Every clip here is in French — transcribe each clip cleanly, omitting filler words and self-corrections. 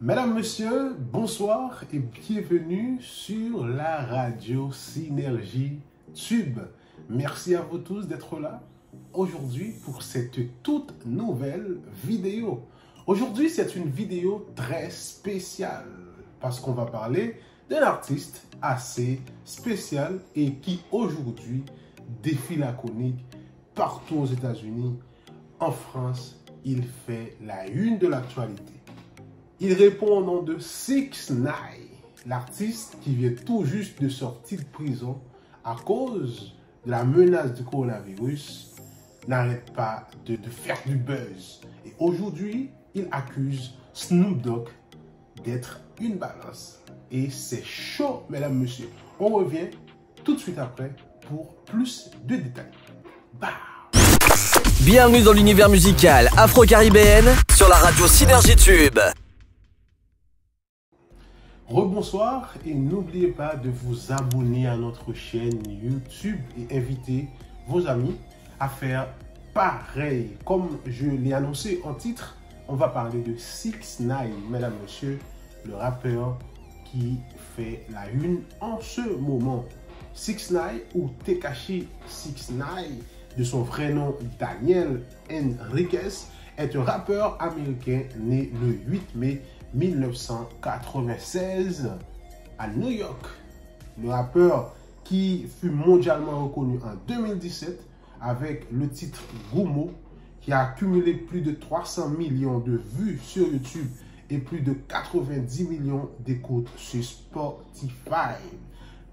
Mesdames, Messieurs, bonsoir et bienvenue sur la radio Synergie Tube. Merci à vous tous d'être là aujourd'hui pour cette toute nouvelle vidéo. Aujourd'hui, c'est une vidéo très spéciale parce qu'on va parler d'un artiste assez spécial et qui aujourd'hui défie la chronique partout aux États-Unis. En France, il fait la une de l'actualité. Il répond au nom de 6ix9ine, l'artiste qui vient tout juste de sortir de prison à cause de la menace du coronavirus, n'arrête pas de faire du buzz. Et aujourd'hui, il accuse Snoop Dogg d'être une balance. Et c'est chaud, mesdames, messieurs. On revient tout de suite après pour plus de détails. Bah. Bienvenue dans l'univers musical afro-caribéen sur la radio Synergie Tube. Rebonsoir et n'oubliez pas de vous abonner à notre chaîne YouTube et inviter vos amis à faire pareil. Comme je l'ai annoncé en titre, on va parler de 6ix9ine, mesdames, messieurs, le rappeur qui fait la une en ce moment. 6ix9ine ou Tekashi 6ix9ine, de son vrai nom Daniel Enriquez, est un rappeur américain né le 8 mai 1996 à New York. Le rappeur qui fut mondialement reconnu en 2017 avec le titre Gummo, qui a accumulé plus de 300 millions de vues sur YouTube et plus de 90 millions d'écoutes sur Spotify.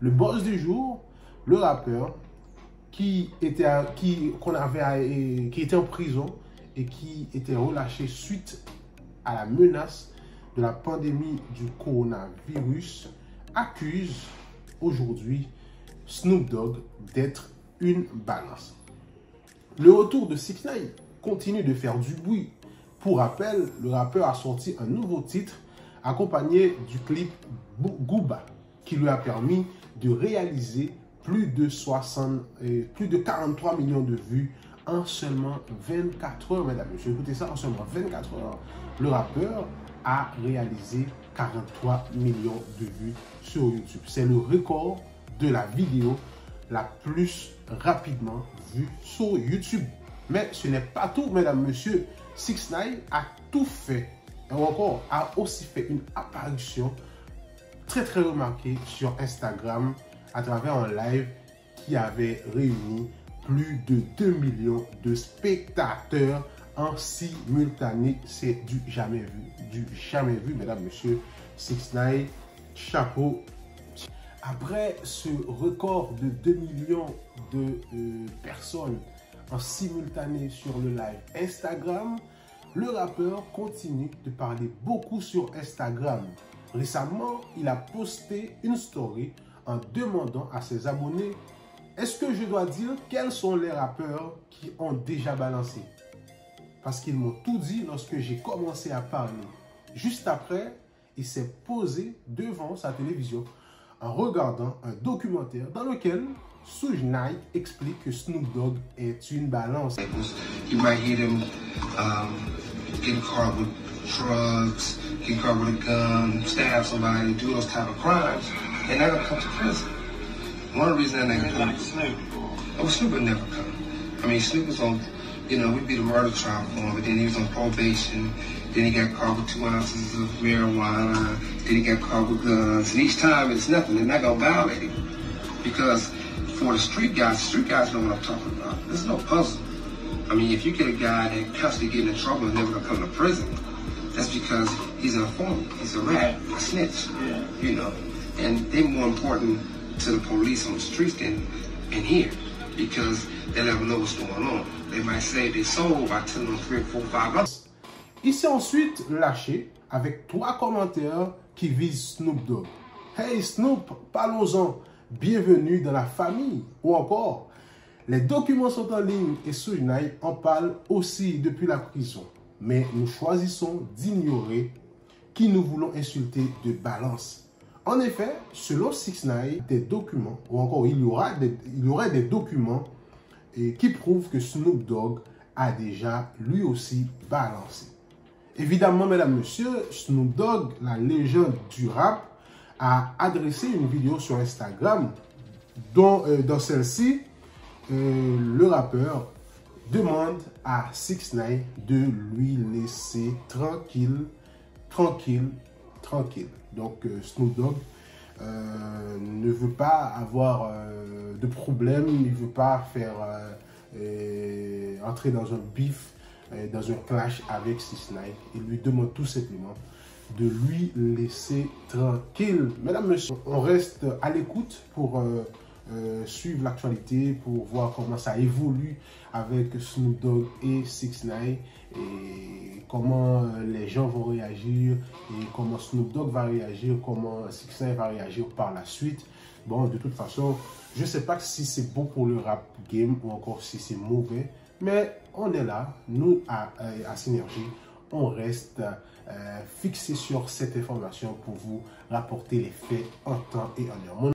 Le boss du jour, le rappeur qui était en prison et qui était relâché suite à la menace de la pandémie du coronavirus, accuse aujourd'hui Snoop Dogg d'être une balance. Le retour de 6ix9ine continue de faire du bruit. Pour rappel, le rappeur a sorti un nouveau titre accompagné du clip Gooba qui lui a permis de réaliser plus de 43 millions de vues en seulement 24 heures, mesdames et messieurs. Écoutez ça, en seulement 24 heures, le rappeur a réalisé 43 millions de vues sur YouTube. C'est le record de la vidéo la plus rapidement vue sur YouTube. Mais ce n'est pas tout, mesdames, messieurs. 6ix9ine a tout fait, et encore a aussi fait une apparition très remarquée sur Instagram à travers un live qui avait réuni plus de 2 millions de spectateurs en simultané. C'est du jamais vu, mesdames, messieurs. 6ix9ine, chapeau. Après ce record de 2 millions de personnes en simultané sur le live Instagram, le rappeur continue de parler beaucoup sur Instagram. Récemment, il a posté une story en demandant à ses abonnés: est-ce que je dois dire quels sont les rappeurs qui ont déjà balancé? Parce qu'ils m'ont tout dit lorsque j'ai commencé à parler. Juste après, il s'est posé devant sa télévision en regardant un documentaire dans lequel 6ix9ine explique que Snoop Dogg est une balance. You might hear them get caught with drugs, get caught with a gun, stab somebody, do those type of crimes. They're not gonna come to prison. One of the reasons they're not gonna come. Oh, Snoop would never come. I mean, Snoop was on, we beat a murder trial for him, but then he was on probation. Then he got caught with 2 ounces of marijuana. Then he got caught with guns. And each time it's nothing. They're not gonna violate him because for the street guys know what I'm talking about. This is no puzzle. I mean, if you get a guy that constantly getting in trouble and never gonna come to prison, that's because he's an informant. He's a rat, a snitch. Yeah. And they're more important to the police on the streets than in here because they never know what's going on. They might save their soul by telling them 3, 4, 5 others. Il s'est ensuite lâché avec 3 commentaires qui visent Snoop Dogg. Hey Snoop, parlons-en. Bienvenue dans la famille. Ou encore, les documents sont en ligne et 6ix9ine en parle aussi depuis la prison. Mais nous choisissons d'ignorer qui nous voulons insulter de balance. En effet, selon 6ix9ine, des documents, ou encore il y aurait des documents qui prouvent que Snoop Dogg a déjà lui aussi balancé. Évidemment, mesdames, messieurs, Snoop Dogg, la légende du rap, a adressé une vidéo sur Instagram dont dans celle-ci, le rappeur demande à 6ix9ine de lui laisser tranquille. Donc Snoop Dogg ne veut pas avoir de problème, il ne veut pas faire entrer dans un beef, dans un clash avec 6ix9ine. Il lui demande tout simplement de lui laisser tranquille. Mesdames, messieurs, on reste à l'écoute pour suivre l'actualité, pour voir comment ça évolue avec Snoop Dogg et 6ix9ine et comment les gens vont réagir et comment Snoop Dogg va réagir, comment 6ix9ine va réagir par la suite. Bon, de toute façon, je ne sais pas si c'est bon pour le rap game ou encore si c'est mauvais, mais on est là, nous à Synergie, on reste fixé sur cette information pour vous rapporter les faits en temps et en heure.